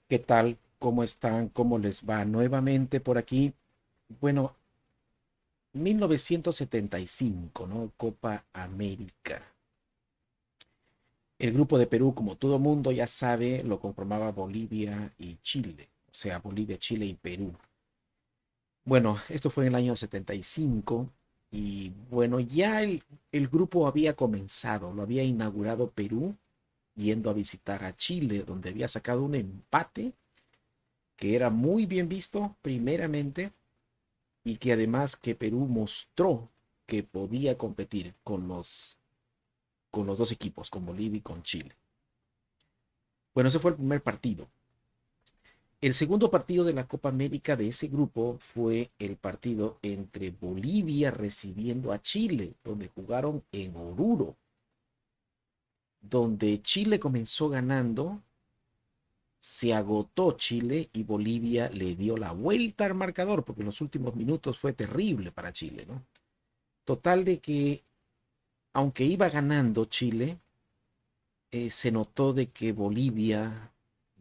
¿Qué tal? ¿Cómo están? ¿Cómo les va? Nuevamente por aquí. Bueno, 1975, ¿no? Copa América. El grupo de Perú, como todo mundo ya sabe, lo conformaba Bolivia y Chile. O sea, Bolivia, Chile y Perú. Bueno, esto fue en el año 75 y bueno, ya el grupo había comenzado, lo había inaugurado Perú yendo a visitar a Chile, donde había sacado un empate que era muy bien visto primeramente y que además que Perú mostró que podía competir con los dos equipos, con Bolivia y con Chile. Bueno, ese fue el primer partido. El segundo partido de la Copa América de ese grupo fue el partido entre Bolivia recibiendo a Chile, donde jugaron en Oruro, donde Chile comenzó ganando, se agotó Chile y Bolivia le dio la vuelta al marcador, porque en los últimos minutos fue terrible para Chile, ¿no? Total de que aunque iba ganando Chile, se notó de que Bolivia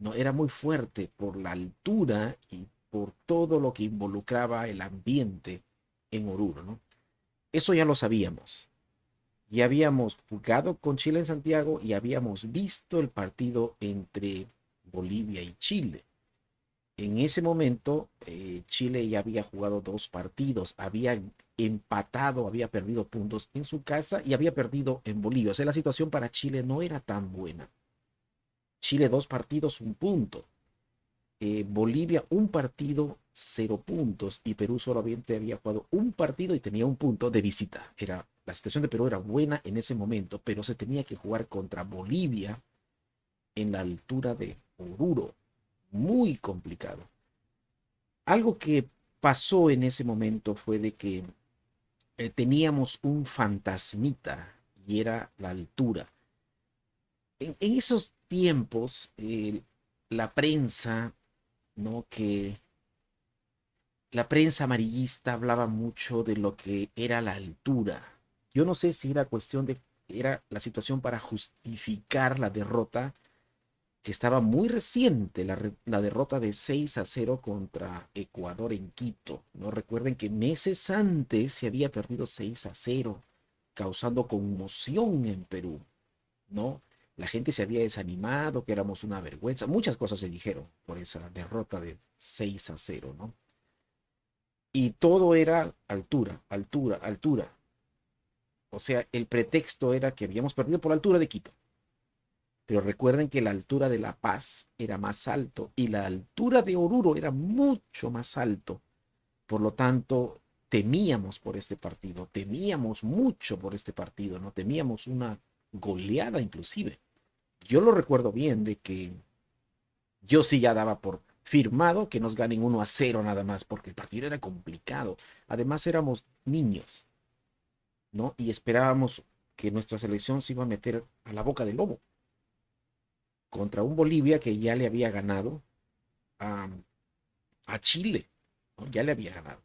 no era muy fuerte por la altura y por todo lo que involucraba el ambiente en Oruro, ¿no? Eso ya lo sabíamos. Ya habíamos jugado con Chile en Santiago y habíamos visto el partido entre Bolivia y Chile. En ese momento, Chile ya había jugado dos partidos, había empatado, había perdido puntos en su casa y había perdido en Bolivia. O sea, la situación para Chile no era tan buena. Chile dos partidos, un punto. Bolivia un partido, cero puntos. Y Perú solamente había jugado un partido y tenía un punto de visita. La situación de Perú era buena en ese momento, pero se tenía que jugar contra Bolivia en la altura de Oruro. Muy complicado. Algo que pasó en ese momento fue de que teníamos un fantasmita y era la altura. En esos tiempos, la prensa, ¿no? Que la prensa amarillista hablaba mucho de lo que era la altura. Yo no sé si era cuestión de, era la situación para justificar la derrota que estaba muy reciente, la derrota de 6-0 contra Ecuador en Quito. No recuerden que meses antes se había perdido 6-0, causando conmoción en Perú, ¿no? La gente se había desanimado, que éramos una vergüenza. Muchas cosas se dijeron por esa derrota de 6-0, ¿no? Y todo era altura, altura, altura. O sea, el pretexto era que habíamos perdido por la altura de Quito. Pero recuerden que la altura de La Paz era más alto y la altura de Oruro era mucho más alto. Por lo tanto, temíamos por este partido, temíamos mucho por este partido, ¿no? Temíamos una goleada inclusive. Yo lo recuerdo bien de que yo sí ya daba por firmado que nos ganen 1-0 nada más, porque el partido era complicado. Además éramos niños, ¿no? Y esperábamos que nuestra selección se iba a meter a la boca del lobo contra un Bolivia que ya le había ganado a, a Chile, ¿no? Ya le había ganado.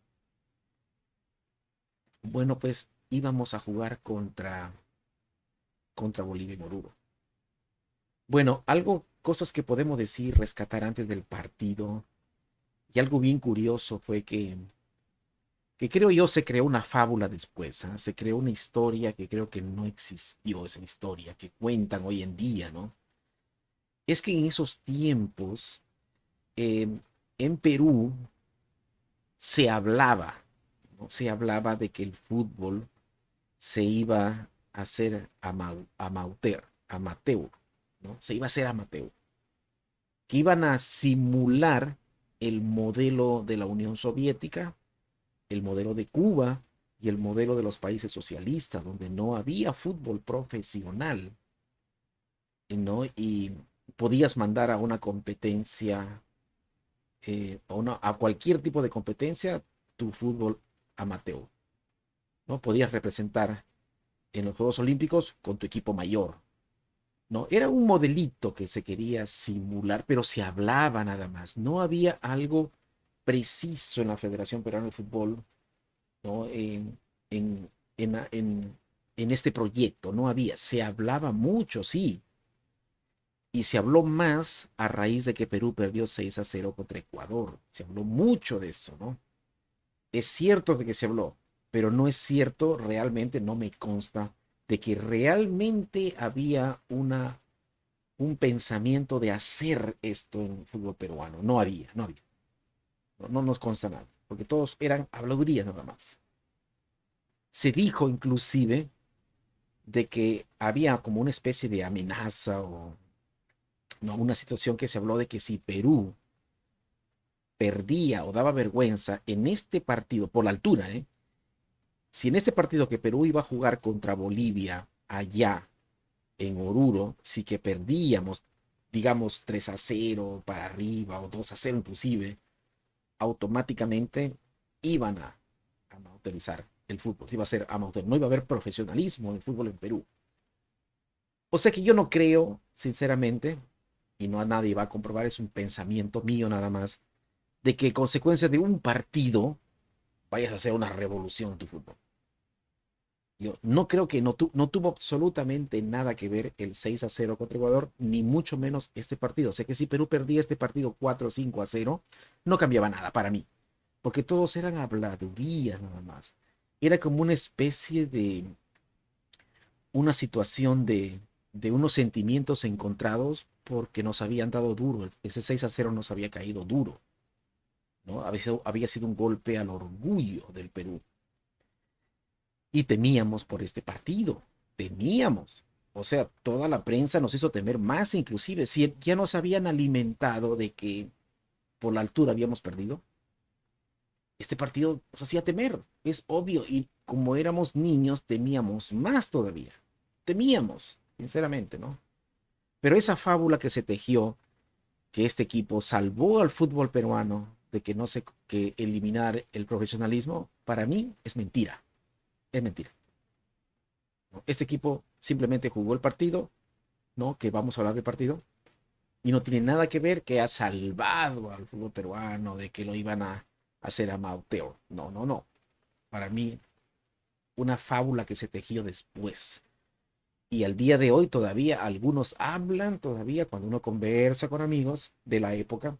Bueno, pues íbamos a jugar contra Bolivia y Oruro. Bueno, cosas que podemos decir, rescatar antes del partido, y algo bien curioso fue que creo yo se creó una fábula después, ¿ah? Se creó una historia que creo que no existió, esa historia que cuentan hoy en día, ¿no? Es que en esos tiempos, eh, en Perú, se hablaba, ¿no? Se hablaba de que el fútbol se iba a hacer amateur, ¿no? Se iba a hacer amateur, que iban a simular el modelo de la Unión Soviética, el modelo de Cuba y el modelo de los países socialistas, donde no había fútbol profesional, ¿no? Y podías mandar a una competencia, a cualquier tipo de competencia, tu fútbol amateur, ¿no? Podías representar en los Juegos Olímpicos con tu equipo mayor, ¿no? Era un modelito que se quería simular, pero se hablaba nada más. No había algo preciso en la Federación Peruana de Fútbol, ¿no? En, en, en, en este proyecto, no había. Se hablaba mucho, sí, Y se habló más a raíz de que Perú perdió 6-0 contra Ecuador. Se habló mucho de eso, ¿no? Es cierto de que se habló, pero no es cierto, realmente no me consta de que realmente había un pensamiento de hacer esto en el fútbol peruano. No había, no había. No nos consta nada, porque todos eran habladurías nada más. Se dijo inclusive de que había como una especie de amenaza o no, una situación que se habló de que si Perú perdía o daba vergüenza en este partido, por la altura, si en este partido que Perú iba a jugar contra Bolivia allá en Oruro, si que perdíamos, digamos 3-0 para arriba o 2-0 inclusive, automáticamente iban a utilizar el fútbol, iba a ser amateur, no iba a haber profesionalismo en el fútbol en Perú. O sea que yo no creo, sinceramente, y no a nadie va a comprobar, es un pensamiento mío nada más, de que consecuencia de un partido vayas a hacer una revolución en tu fútbol. Yo no creo que no tuvo absolutamente nada que ver el 6-0 contra Ecuador, ni mucho menos este partido. O sea que si Perú perdía este partido 4-5-0, no cambiaba nada para mí, porque todos eran habladurías nada más. Era como una especie de una situación de unos sentimientos encontrados porque nos habían dado duro. Ese 6-0 nos había caído duro, ¿no? Había sido un golpe al orgullo del Perú. Y temíamos por este partido, temíamos. O sea, toda la prensa nos hizo temer más, inclusive, si ya nos habían alimentado de que por la altura habíamos perdido, este partido nos hacía temer, es obvio, y como éramos niños, temíamos más todavía, temíamos, sinceramente, ¿no? Pero esa fábula que se tejió, que este equipo salvó al fútbol peruano de que no se, que eliminar el profesionalismo, para mí es mentira, es mentira. ¿No? Este equipo simplemente jugó el partido, ¿no? Que vamos a hablar del partido, y no tiene nada que ver que ha salvado al fútbol peruano, de que lo iban a hacer amateur. No, no, no. Para mí, una fábula que se tejió después. Y al día de hoy todavía algunos hablan, todavía cuando uno conversa con amigos de la época,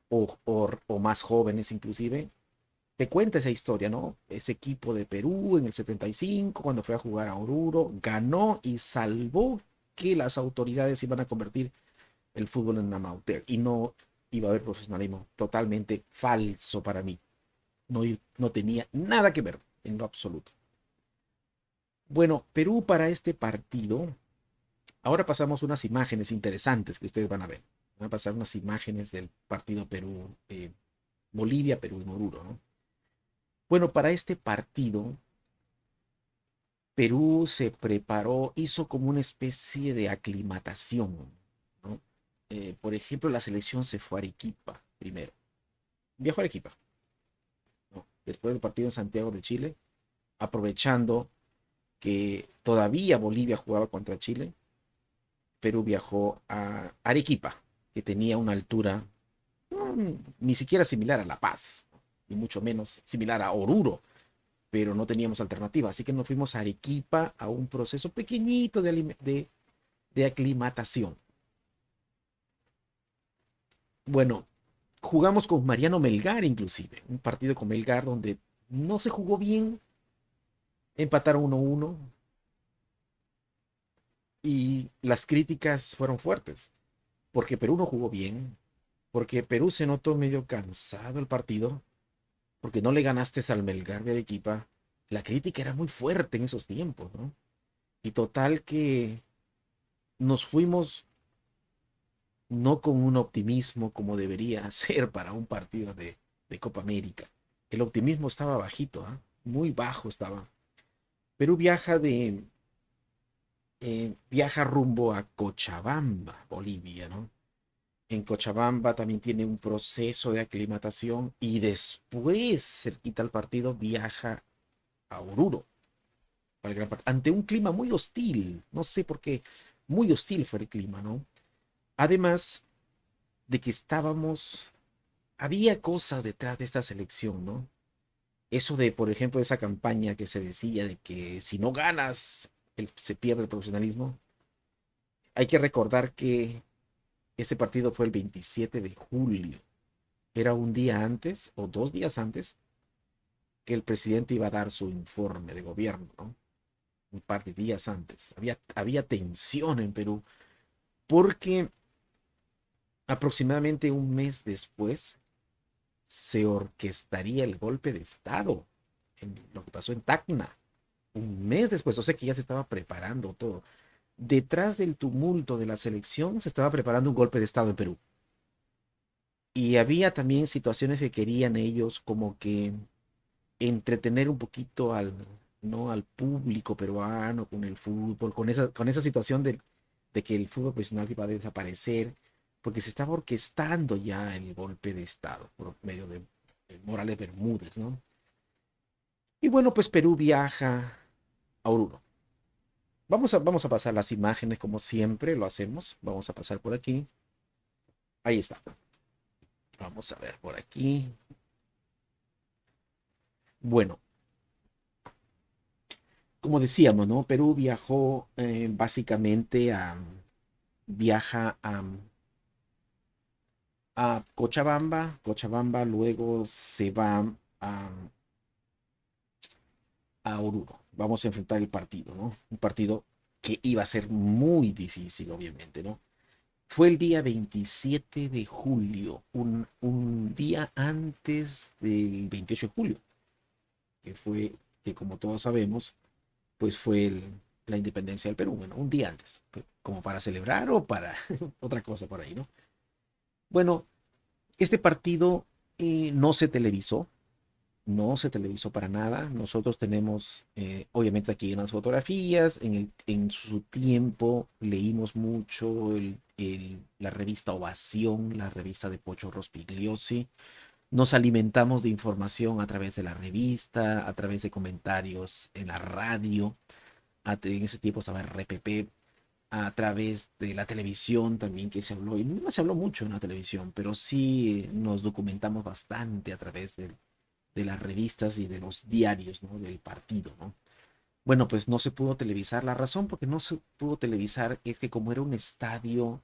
o más jóvenes inclusive, te cuenta esa historia, ¿no? Ese equipo de Perú en el 75, cuando fue a jugar a Oruro, ganó y salvó que las autoridades iban a convertir el fútbol en amateur y no iba a haber profesionalismo. Totalmente falso para mí. No, no tenía nada que ver en lo absoluto. Bueno, Perú para este partido. Ahora pasamos unas imágenes interesantes que ustedes van a ver. Van a pasar unas imágenes del partido Perú, Bolivia, Perú en Oruro, ¿no? Bueno, para este partido, Perú se preparó, hizo como una especie de aclimatación, ¿no? Por ejemplo, la selección se fue a Arequipa primero. Viajó a Arequipa, ¿no? Después del partido en Santiago de Chile, aprovechando que todavía Bolivia jugaba contra Chile, Perú viajó a Arequipa, que tenía una altura ni siquiera similar a La Paz, ni mucho menos similar a Oruro, pero no teníamos alternativa. Así que nos fuimos a Arequipa a un proceso pequeñito de aclimatación. Bueno, jugamos con Mariano Melgar inclusive, un partido con Melgar donde no se jugó bien, empataron 1-1 y las críticas fueron fuertes, porque Perú no jugó bien, porque Perú se notó medio cansado el partido, porque no le ganaste al Melgar de Arequipa. La crítica era muy fuerte en esos tiempos, ¿no? Y total que nos fuimos no con un optimismo como debería ser para un partido de Copa América. El optimismo estaba bajito, ¿eh? Muy bajo estaba. Perú viaja rumbo a Cochabamba, Bolivia, ¿no? En Cochabamba también tiene un proceso de aclimatación y después, cerquita al partido, viaja a Oruro, para el gran ante un clima muy hostil. No sé por qué, muy hostil fue el clima, ¿no? Además de que había cosas detrás de esta selección, ¿no? Eso de, por ejemplo, esa campaña que se decía de que si no ganas, se pierde el profesionalismo. Hay que recordar que Ese partido fue el 27 de julio. Era un día antes o 2 días antes que el presidente iba a dar su informe de gobierno, ¿no? Un par de días antes. Había tensión en Perú porque aproximadamente un mes después se orquestaría el golpe de Estado, en lo que pasó en Tacna. Un mes después, o sea que ya se estaba preparando todo. Detrás del tumulto de la selección se estaba preparando un golpe de Estado en Perú. Y había también situaciones que querían ellos como que entretener un poquito ¿no? al público peruano con el fútbol, con esa situación de que el fútbol profesional iba a desaparecer, porque se estaba orquestando ya el golpe de Estado por medio de Morales Bermúdez, ¿no? Y bueno, pues Perú viaja a Oruro. Vamos a pasar las imágenes como siempre lo hacemos. Vamos a pasar por aquí. Ahí está. Vamos a ver por aquí. Bueno, como decíamos, ¿no? Perú viajó básicamente viaja a Cochabamba. Cochabamba luego se va a, a Oruro. Vamos a enfrentar el partido, ¿no? Un partido que iba a ser muy difícil, obviamente, ¿no? Fue el día 27 de julio, un día antes del 28 de julio, que como todos sabemos, pues fue la independencia del Perú, bueno, un día antes, como para celebrar o para otra cosa por ahí, ¿no? Bueno, este partido no se televisó para nada. Nosotros tenemos, obviamente aquí unas fotografías, en su tiempo leímos mucho la revista Ovación, la revista de Pocho Rospigliosi. Nos alimentamos de información a través de la revista, a través de comentarios en la radio. En ese tiempo estaba RPP, a través de la televisión también que se habló, y no se habló mucho en la televisión, pero sí nos documentamos bastante a través de las revistas y de los diarios, ¿no? Del partido, ¿no? Bueno, pues no se pudo televisar. La razón por qué no se pudo televisar es que como era un estadio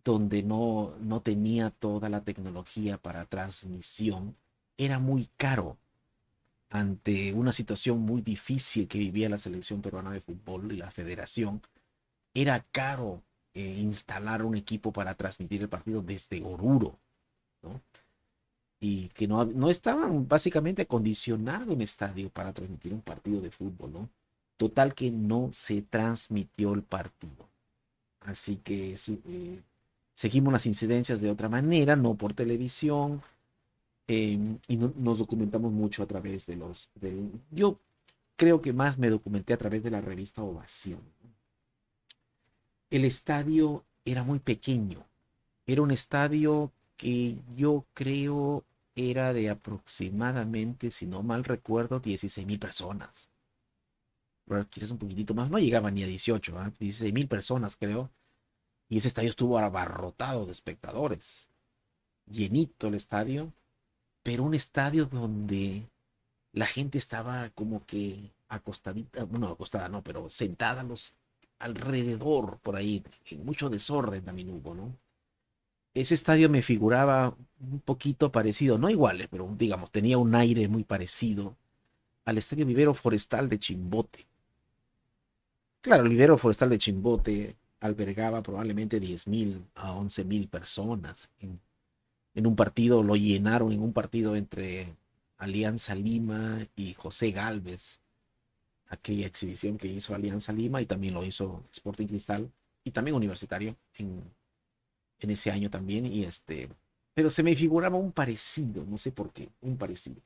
donde no tenía toda la tecnología para transmisión, era muy caro ante una situación muy difícil que vivía la selección peruana de fútbol y la federación. Era caro instalar un equipo para transmitir el partido desde Oruro, ¿no? Y que no estaban básicamente acondicionado un estadio para transmitir un partido de fútbol, ¿no? Total que no se transmitió el partido. Así que sí, seguimos las incidencias de otra manera, no por televisión, y nos documentamos mucho a través yo creo que más me documenté a través de la revista Ovación. El estadio era muy pequeño, era un estadio que yo creo era de aproximadamente, si no mal recuerdo, 16,000 personas. Pero quizás un poquitito más, no llegaba ni a 18, ¿eh? 16,000 personas creo. Y ese estadio estuvo abarrotado de espectadores. Llenito el estadio, pero un estadio donde la gente estaba como que acostadita, bueno, acostada no, pero sentada alrededor por ahí. Mucho desorden también hubo, ¿no? Ese estadio me figuraba un poquito parecido, no iguales, pero digamos, tenía un aire muy parecido al Estadio Vivero Forestal de Chimbote. Claro, el Vivero Forestal de Chimbote albergaba probablemente 10,000 a 11,000 personas. En un partido, lo llenaron en un partido entre Alianza Lima y José Galvez, aquella exhibición que hizo Alianza Lima y también lo hizo Sporting Cristal y también Universitario en ese año también. Pero se me figuraba un parecido, no sé por qué, un parecido.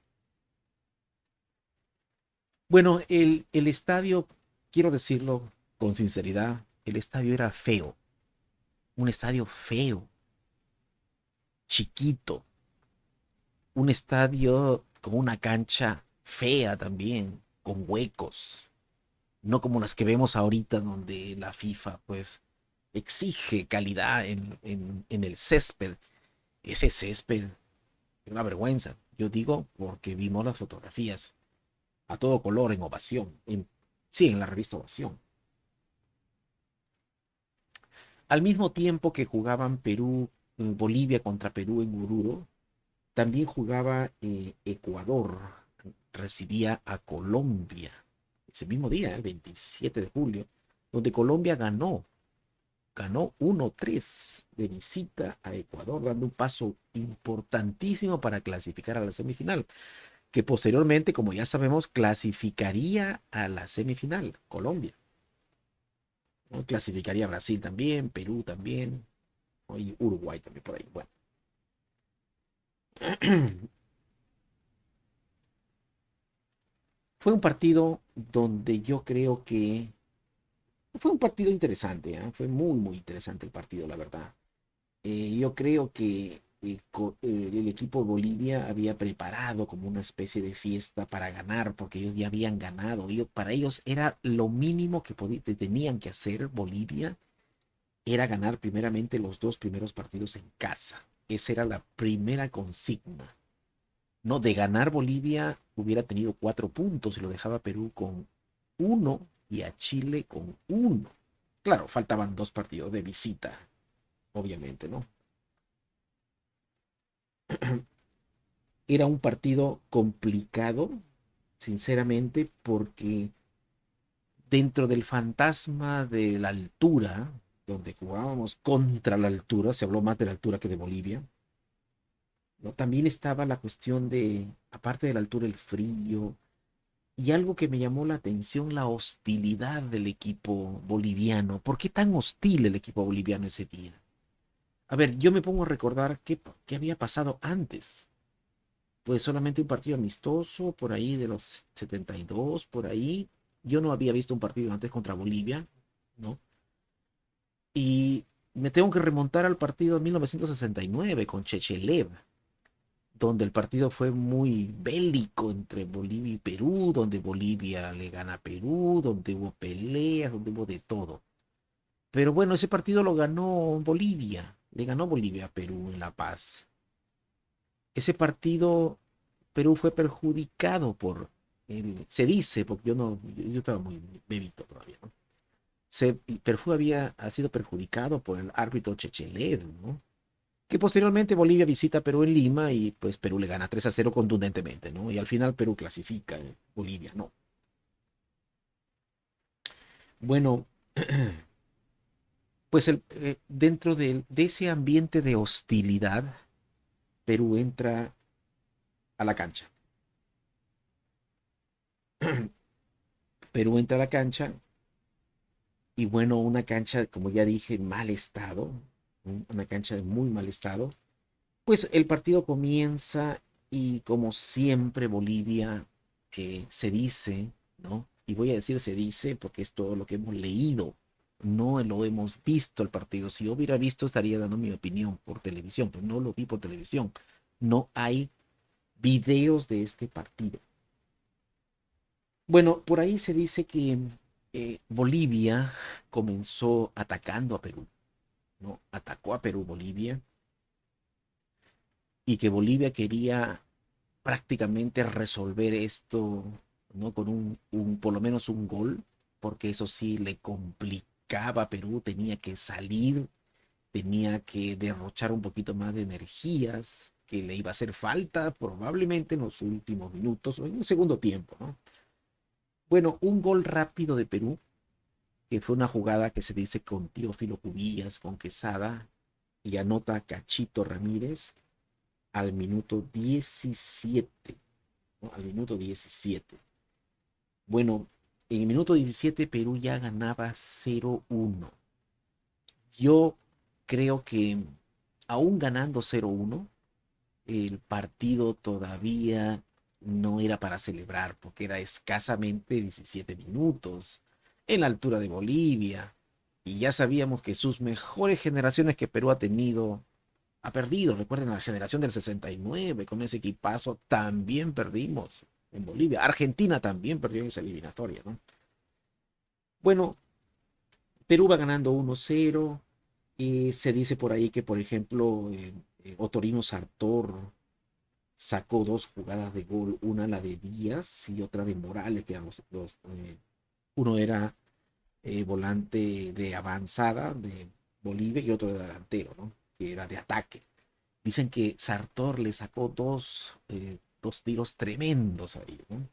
Bueno, el estadio, quiero decirlo con sinceridad, el estadio era feo, un estadio feo, chiquito, un estadio con una cancha fea también, con huecos, no como las que vemos ahorita donde la FIFA pues exige calidad en el césped. Ese césped es una vergüenza. Yo digo porque vimos las fotografías a todo color en Ovación, sí, en la revista Ovación. Al mismo tiempo que jugaban Bolivia contra Perú en Oruro, también jugaba Ecuador, recibía a Colombia ese mismo día, el 27 de julio, donde Colombia ganó 1-3 de visita a Ecuador, dando un paso importantísimo para clasificar a la semifinal, que posteriormente, como ya sabemos, clasificaría a la semifinal, Colombia, ¿no? Clasificaría a Brasil también, Perú también, ¿no? Y Uruguay también por ahí. Bueno, fue un partido donde yo creo que fue un partido interesante, ¿eh? Fue muy, muy interesante el partido, la verdad. Yo creo que el equipo de Bolivia había preparado como una especie de fiesta para ganar, porque ellos ya habían ganado. Para ellos era lo mínimo que tenían que hacer Bolivia, era ganar primeramente los dos primeros partidos en casa. Esa era la primera consigna. No, de ganar Bolivia hubiera tenido 4 puntos y lo dejaba Perú con uno y a Chile con uno. Claro, faltaban 2 partidos de visita, obviamente, ¿no? Era un partido complicado, sinceramente, porque dentro del fantasma de la altura, donde jugábamos contra la altura, se habló más de la altura que de Bolivia, ¿no? También estaba la cuestión de, aparte de la altura, el frío, y algo que me llamó la atención, la hostilidad del equipo boliviano. ¿Por qué tan hostil el equipo boliviano ese día? A ver, yo me pongo a recordar qué había pasado antes. Pues solamente un partido amistoso, por ahí de los 72 por ahí. Yo no había visto un partido antes contra Bolivia, ¿no? Y me tengo que remontar al partido de 1969 con Chechelev, donde el partido fue muy bélico entre Bolivia y Perú, donde Bolivia le gana a Perú, donde hubo peleas, donde hubo de todo. Pero bueno, ese partido lo ganó Bolivia, le ganó Bolivia a Perú en La Paz. Ese partido, Perú fue perjudicado se dice, porque yo estaba muy bebito todavía, ¿no? Perú ha sido perjudicado por el árbitro Chechelev, ¿no? Que posteriormente Bolivia visita a Perú en Lima y pues Perú le gana 3-0 contundentemente, ¿no? Y al final Perú clasifica, Bolivia no. Bueno, pues dentro de ese ambiente de hostilidad, Perú entra a la cancha. Perú entra a la cancha y bueno, una cancha, como ya dije, mal estado, una cancha de muy mal estado. Pues el partido comienza y como siempre Bolivia se dice, ¿no? Y voy a decir se dice porque es todo lo que hemos leído, no lo hemos visto el partido. Si yo hubiera visto estaría dando mi opinión por televisión, pero no lo vi por televisión. No hay videos de este partido. Bueno, por ahí se dice que Bolivia comenzó atacando a Perú, ¿no? Atacó a Perú Bolivia y que Bolivia quería prácticamente resolver esto, ¿no? Con por lo menos un gol, porque eso sí le complicaba a Perú, tenía que salir, tenía que derrochar un poquito más de energías que le iba a hacer falta probablemente en los últimos minutos o en el segundo tiempo, ¿no? Bueno, un gol rápido de Perú, que fue una jugada que se dice con Teófilo Cubillas, con Quesada, y anota Cachito Ramírez al minuto 17, ¿no? Al minuto 17. Bueno, en el minuto 17 Perú ya ganaba 0-1. Yo creo que aún ganando 0-1, el partido todavía no era para celebrar porque era escasamente 17 minutos en la altura de Bolivia. Y ya sabíamos que sus mejores generaciones que Perú ha perdido. Recuerden la generación del 69, con ese equipazo también perdimos en Bolivia. Argentina también perdió en esa eliminatoria, ¿no? Bueno, Perú va ganando 1-0. Se dice por ahí que, por ejemplo, Otorino Sartor sacó 2 jugadas de gol, una la de Díaz y otra de Morales, que eran uno era volante de avanzada, Bolivia y otro de delantero, ¿no? Que era de ataque. Dicen que Sartor le sacó dos tiros tremendos ahí, ¿no?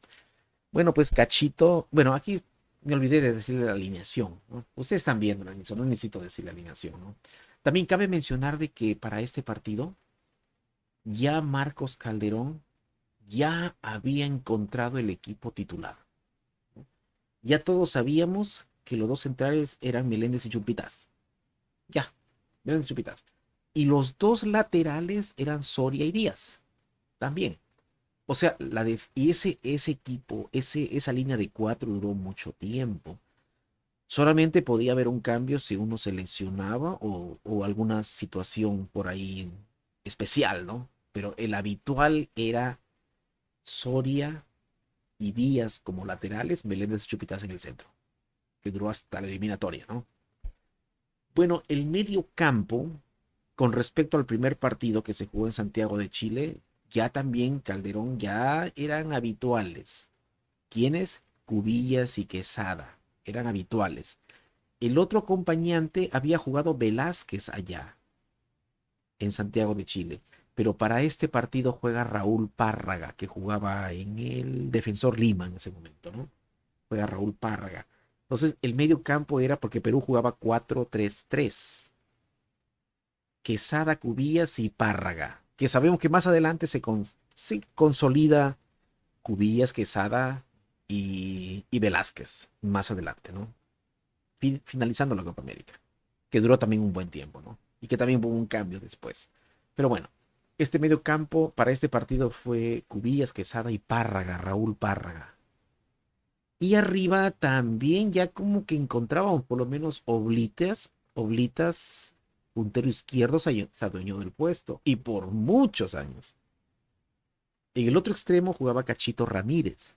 Bueno, pues Cachito, bueno, aquí me olvidé de decirle la alineación, ¿no? Ustedes están viendo la alineación, no necesito decir la alineación, ¿no? También cabe mencionar de que para este partido ya Marcos Calderón ya había encontrado el equipo titular, ¿no? Ya todos sabíamos que los dos centrales eran Meléndez y Chupitas. Ya, Meléndez y Chupitas. Y los dos laterales eran Soria y Díaz. También. O sea, y ese equipo, esa línea de cuatro duró mucho tiempo. Solamente podía haber un cambio si uno se lesionaba o alguna situación por ahí especial, ¿no? Pero el habitual era Soria y Díaz como laterales, Meléndez y Chupitas en el centro, que duró hasta la eliminatoria, ¿no? Bueno, el medio campo, con respecto al primer partido que se jugó en Santiago de Chile, ya también Calderón ya eran habituales. ¿Quiénes? Cubillas y Quesada, eran habituales. El otro acompañante había jugado Velázquez allá, en Santiago de Chile. Pero para este partido juega Raúl Párraga, que jugaba en el Defensor Lima en ese momento, ¿no? Juega Raúl Párraga. Entonces, el medio campo era porque Perú jugaba 4-3-3. Quesada, Cubillas y Párraga. Que sabemos que más adelante se consolida Cubillas, Quesada y Velázquez. Más adelante, ¿no? Finalizando la Copa América, que duró también un buen tiempo, ¿no? Y que también hubo un cambio después. Pero bueno, este medio campo para este partido fue Cubillas, Quesada y Párraga, Raúl Párraga. Y arriba también ya como que encontrábamos por lo menos Oblitas, puntero izquierdo, se adueñó del puesto y por muchos años. En el otro extremo jugaba Cachito Ramírez,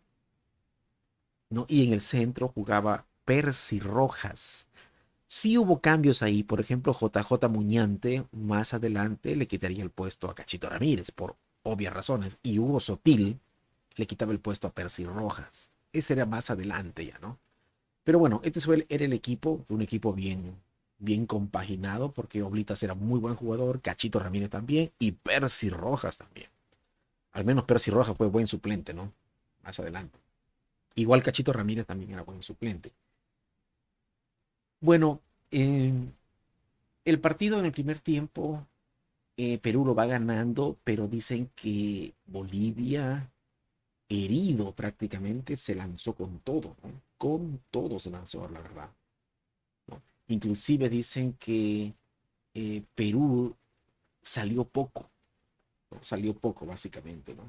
¿no? Y en el centro jugaba Percy Rojas. Sí hubo cambios ahí, por ejemplo, JJ Muñante más adelante le quitaría el puesto a Cachito Ramírez por obvias razones y Hugo Sotil le quitaba el puesto a Percy Rojas. Ese era más adelante ya, ¿no? Pero bueno, era el equipo, un equipo bien compaginado porque Oblitas era muy buen jugador, Cachito Ramírez también y Percy Rojas también. Al menos Percy Rojas fue buen suplente, ¿no? Más adelante. Igual Cachito Ramírez también era buen suplente. Bueno, eh, el partido en el primer tiempo, Perú lo va ganando, pero dicen que Bolivia, herido prácticamente, se lanzó con todo, ¿no? Con todo se lanzó, la verdad, ¿no? Inclusive dicen que Perú salió poco, ¿no? Salió poco básicamente, ¿no?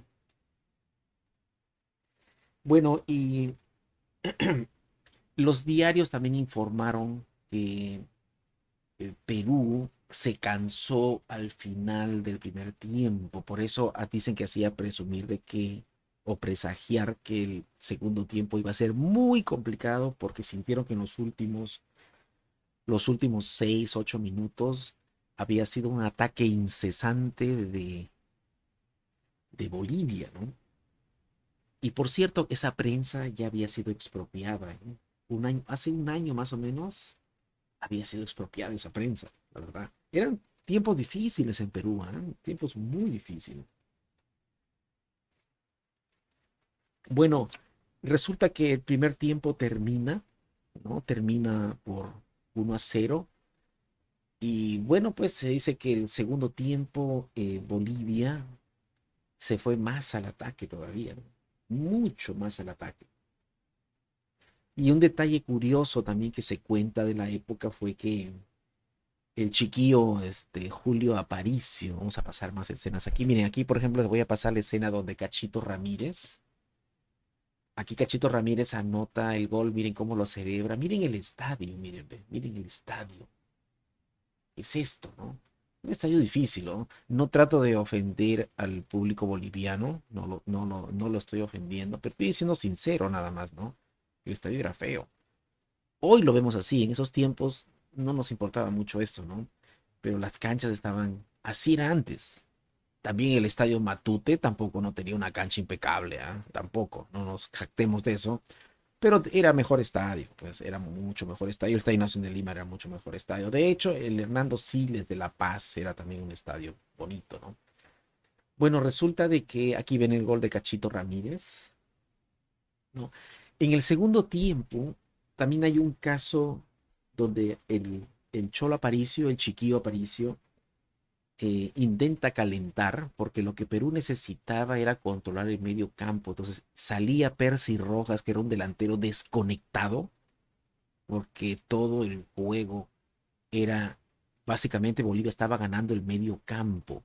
Bueno, y los diarios también informaron que Perú se cansó al final del primer tiempo. Por eso dicen que hacía presumir de que, o presagiar que el segundo tiempo iba a ser muy complicado porque sintieron que en los últimos 6, 8 minutos había sido un ataque incesante de Bolivia, ¿no? Y por cierto, esa prensa ya había sido expropiada, ¿eh? Hace un año más o menos había sido expropiada esa prensa, la verdad. Eran tiempos difíciles en Perú, ¿eh? Tiempos muy difíciles. Bueno, resulta que el primer tiempo termina, ¿no? Termina por 1-0. Y bueno, pues se dice que el segundo tiempo Bolivia se fue más al ataque todavía, ¿no? Mucho más al ataque. Y un detalle curioso también que se cuenta de la época fue que el chiquillo Julio Aparicio, vamos a pasar más escenas aquí. Miren, aquí por ejemplo les voy a pasar la escena donde Cachito Ramírez, aquí Cachito Ramírez anota el gol, miren cómo lo celebra, miren el estadio, miren, miren el estadio. ¿Qué es esto, no? Un estadio difícil, ¿no? No trato de ofender al público boliviano, no lo estoy ofendiendo, pero estoy siendo sincero nada más, ¿no? El estadio era feo. Hoy lo vemos así, en esos tiempos no nos importaba mucho esto, ¿no? Pero las canchas estaban, así era antes. También el estadio Matute tampoco no tenía una cancha impecable, ¿ah? Tampoco, no nos jactemos de eso. Pero era mejor estadio, pues era mucho mejor estadio. El Estadio Nacional de Lima era mucho mejor estadio. De hecho, el Hernando Siles de La Paz era también un estadio bonito, ¿no? Bueno, resulta de que aquí viene el gol de Cachito Ramírez, ¿no? En el segundo tiempo, también hay un caso donde el Cholo Aparicio, el Chiquillo Aparicio, intenta calentar, porque lo que Perú necesitaba era controlar el medio campo. Entonces salía Percy Rojas, que era un delantero desconectado, porque todo el juego era, básicamente Bolivia estaba ganando el medio campo.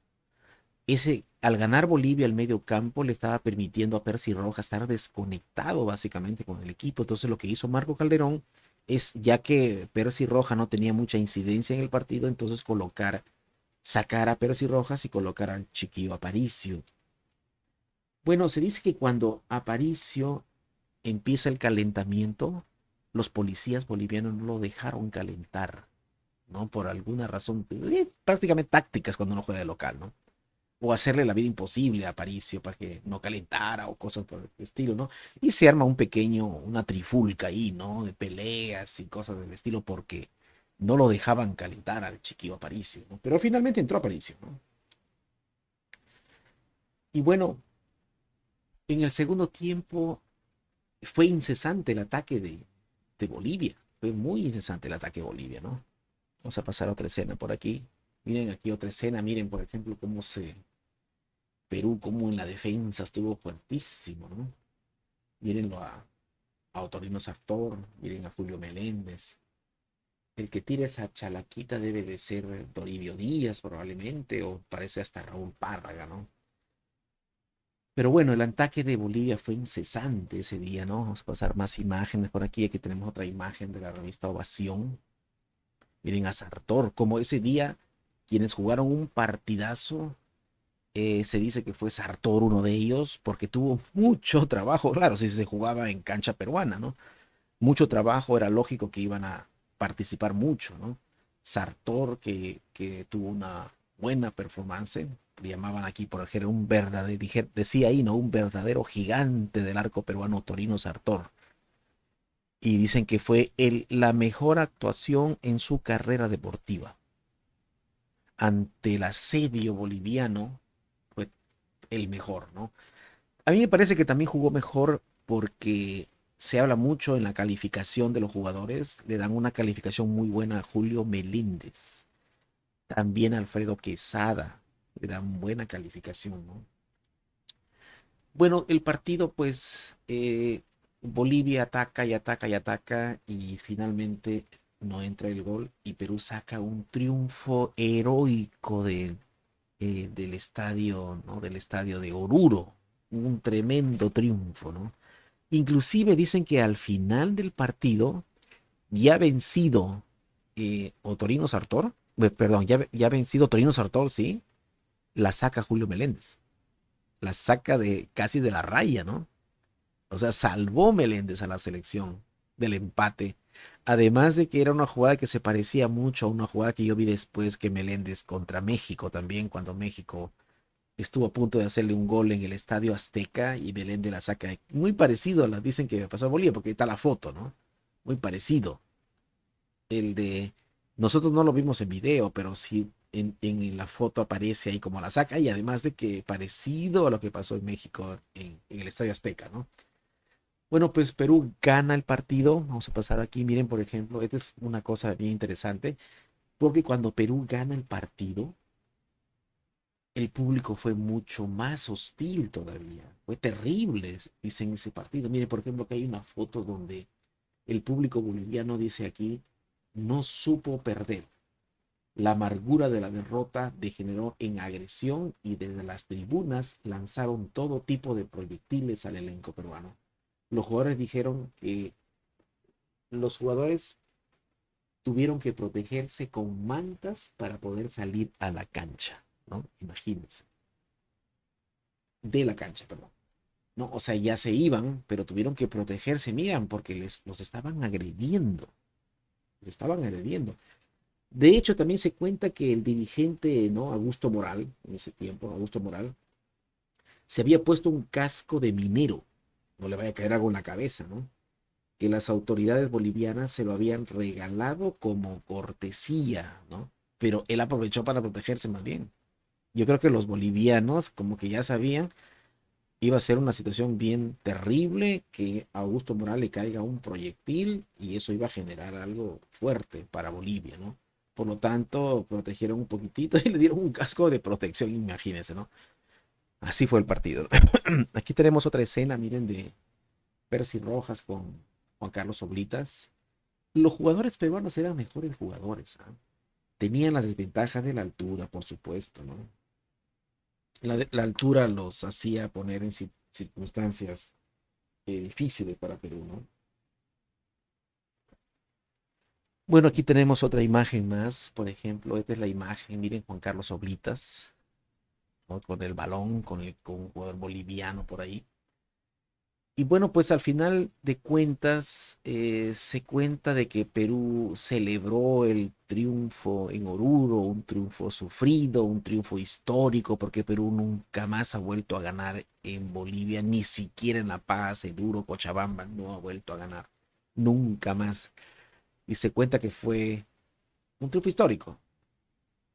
Al ganar Bolivia el medio campo, le estaba permitiendo a Percy Rojas estar desconectado básicamente con el equipo. Entonces lo que hizo Marco Calderón es, ya que Percy Rojas no tenía mucha incidencia en el partido, entonces sacar a Percy Rojas y colocar al Chiquillo Aparicio. Bueno, se dice que cuando Aparicio empieza el calentamiento, los policías bolivianos no lo dejaron calentar, ¿no? Por alguna razón, prácticamente tácticas cuando uno juega de local, ¿no? O hacerle la vida imposible a Aparicio para que no calentara o cosas por el estilo, ¿no? Y se arma una trifulca ahí, ¿no? De peleas y cosas del estilo porque no lo dejaban calentar al Chiquillo Aparicio, ¿no? Pero finalmente entró Aparicio, ¿no? Y bueno, en el segundo tiempo fue incesante el ataque de Bolivia. Fue muy incesante el ataque de Bolivia, ¿no? Vamos a pasar a otra escena por aquí. Miren aquí otra escena. Miren, por ejemplo, Perú, como en la defensa estuvo fuertísimo, ¿no? Mírenlo a Otorino Sartor, miren a Julio Meléndez. El que tira esa chalaquita debe de ser Toribio Díaz, probablemente, o parece hasta Raúl Párraga, ¿no? Pero bueno, el ataque de Bolivia fue incesante ese día, ¿no? Vamos a pasar más imágenes por aquí. Aquí tenemos otra imagen de la revista Ovación. Miren a Sartor, como ese día quienes jugaron un partidazo, se dice que fue Sartor uno de ellos, porque tuvo mucho trabajo. Claro, si se jugaba en cancha peruana, ¿no? Mucho trabajo, era lógico que iban a participar mucho, ¿no? Sartor, que tuvo una buena performance, le llamaban aquí por ejemplo un verdadero, decía ahí, ¿no? Un verdadero gigante del arco peruano, Torino Sartor. Y dicen que fue la mejor actuación en su carrera deportiva. Ante el asedio boliviano, fue el mejor, ¿no? A mí me parece que también jugó mejor porque se habla mucho en la calificación de los jugadores. Le dan una calificación muy buena a Julio Meléndez. También a Alfredo Quesada le dan buena calificación, ¿no? Bueno, el partido, pues, Bolivia ataca y ataca y ataca y finalmente no entra el gol y Perú saca un triunfo heroico del estadio, ¿no? Del estadio de Oruro. Un tremendo triunfo, ¿no? Inclusive dicen que al final del partido, ya vencido Otorino Sartor, perdón, ya vencido Torino Sartor, sí, la saca Julio Meléndez. La saca de casi de la raya, ¿no? O sea, salvó Meléndez a la selección del empate. Además de que era una jugada que se parecía mucho a una jugada que yo vi después que Meléndez contra México también, cuando México estuvo a punto de hacerle un gol en el Estadio Azteca y Meléndez la saca. Muy parecido a la dicen que pasó a Bolivia, porque ahí está la foto, ¿no? Muy parecido. El de nosotros no lo vimos en video, pero sí en la foto aparece ahí como la saca y además de que parecido a lo que pasó en México en el Estadio Azteca, ¿no? Bueno, pues Perú gana el partido. Vamos a pasar aquí. Miren, por ejemplo, esta es una cosa bien interesante, porque cuando Perú gana el partido, el público fue mucho más hostil todavía. Fue terrible, dicen ese partido. Miren, por ejemplo, que hay una foto donde el público boliviano dice aquí, no supo perder. La amargura de la derrota degeneró en agresión y desde las tribunas lanzaron todo tipo de proyectiles al elenco peruano. Los jugadores dijeron que los jugadores tuvieron que protegerse con mantas para poder salir a la cancha, ¿no? Imagínense, de la cancha, perdón. ¿No? O sea, ya se iban, pero tuvieron que protegerse, miran, porque los estaban agrediendo, los estaban agrediendo. De hecho, también se cuenta que el dirigente, ¿no? Augusto Moral, en ese tiempo, Augusto Moral, se había puesto un casco de minero, no le vaya a caer algo en la cabeza, ¿no? que las autoridades bolivianas se lo habían regalado como cortesía, ¿no? Pero él aprovechó para protegerse más bien. Yo creo que los bolivianos como que ya sabían, iba a ser una situación bien terrible, que a Augusto Morales le caiga un proyectil y eso iba a generar algo fuerte para Bolivia, ¿no? Por lo tanto, protegieron un poquitito y le dieron un casco de protección, imagínense, ¿no? Así fue el partido. Aquí tenemos otra escena, miren, de Percy Rojas con Juan Carlos Oblitas. Los jugadores peruanos eran mejores jugadores, ¿ah? Tenían la desventaja de la altura, por supuesto, ¿no? La altura los hacía poner en circunstancias difíciles para Perú, ¿no? Bueno, aquí tenemos otra imagen más, por ejemplo, esta es la imagen, miren Juan Carlos Oblitas, ¿no? Con el balón, con un jugador boliviano por ahí. Y bueno, pues al final de cuentas se cuenta de que Perú celebró el triunfo en Oruro, un triunfo sufrido, un triunfo histórico, porque Perú nunca más ha vuelto a ganar en Bolivia, ni siquiera en La Paz, en Oruro, Cochabamba, no ha vuelto a ganar, nunca más. Y se cuenta que fue un triunfo histórico,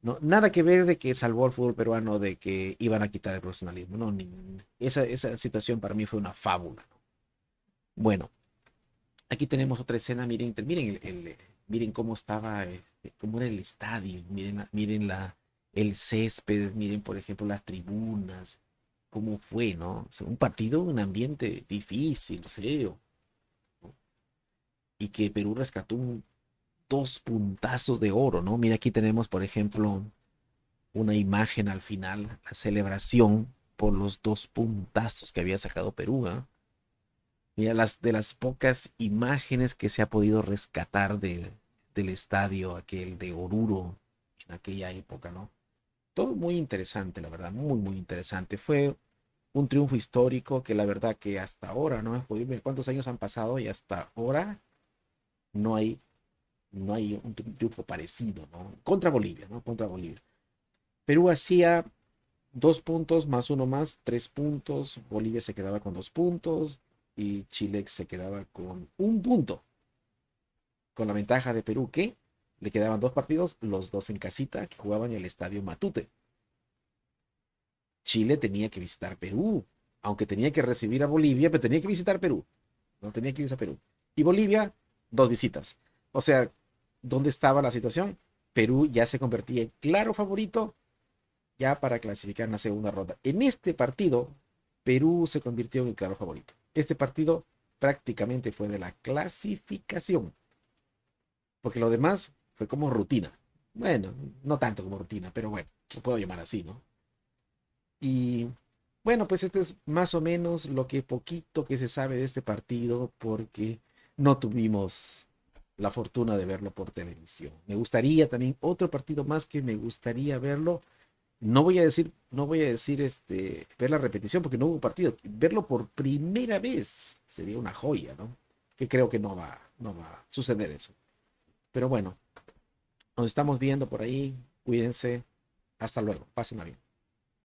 ¿no? Nada que ver de que salvó al fútbol peruano de que iban a quitar el profesionalismo, no, esa situación para mí fue una fábula, ¿no? Bueno, aquí tenemos otra escena, miren, miren, miren cómo estaba, cómo era el estadio, miren, miren el césped, miren, por ejemplo, las tribunas, cómo fue, ¿no? O sea, un partido, un ambiente difícil, feo, ¿no? Y que Perú rescató dos puntazos de oro, ¿no? Mira, aquí tenemos, por ejemplo, una imagen al final, la celebración por los dos puntazos que había sacado Perú, ¿eh? Mira, de las pocas imágenes que se ha podido rescatar del estadio aquel de Oruro en aquella época, ¿no? Todo muy interesante, la verdad, muy, muy interesante. Fue un triunfo histórico que la verdad que hasta ahora, ¿no? He podido ver cuántos años han pasado y hasta ahora no hay, no hay un triunfo parecido, ¿no? Contra Bolivia, ¿no? Contra Bolivia. Perú hacía 2 puntos más uno más, 3 puntos. Bolivia se quedaba con 2 puntos y Chile se quedaba con 1 punto. Con la ventaja de Perú que le quedaban 2 partidos, los dos en casita, que jugaban en el estadio Matute. Chile tenía que visitar Perú, aunque tenía que recibir a Bolivia, pero tenía que visitar Perú. No tenía que irse a Perú. Y Bolivia, 2 visitas. O sea, ¿dónde estaba la situación? Perú ya se convertía en claro favorito ya para clasificar en la segunda ronda. En este partido, Perú se convirtió en el claro favorito. Este partido prácticamente fue de la clasificación, porque lo demás fue como rutina. Bueno, no tanto como rutina, pero bueno, lo puedo llamar así, ¿no? Y bueno, pues este es más o menos lo que poquito que se sabe de este partido, porque no tuvimos la fortuna de verlo por televisión. Me gustaría también otro partido más que me gustaría verlo. No voy a decir ver la repetición porque no hubo partido. Verlo por primera vez sería una joya, ¿no? Que creo que no va a suceder eso. Pero bueno, nos estamos viendo por ahí. Cuídense. Hasta luego. Pásenla bien.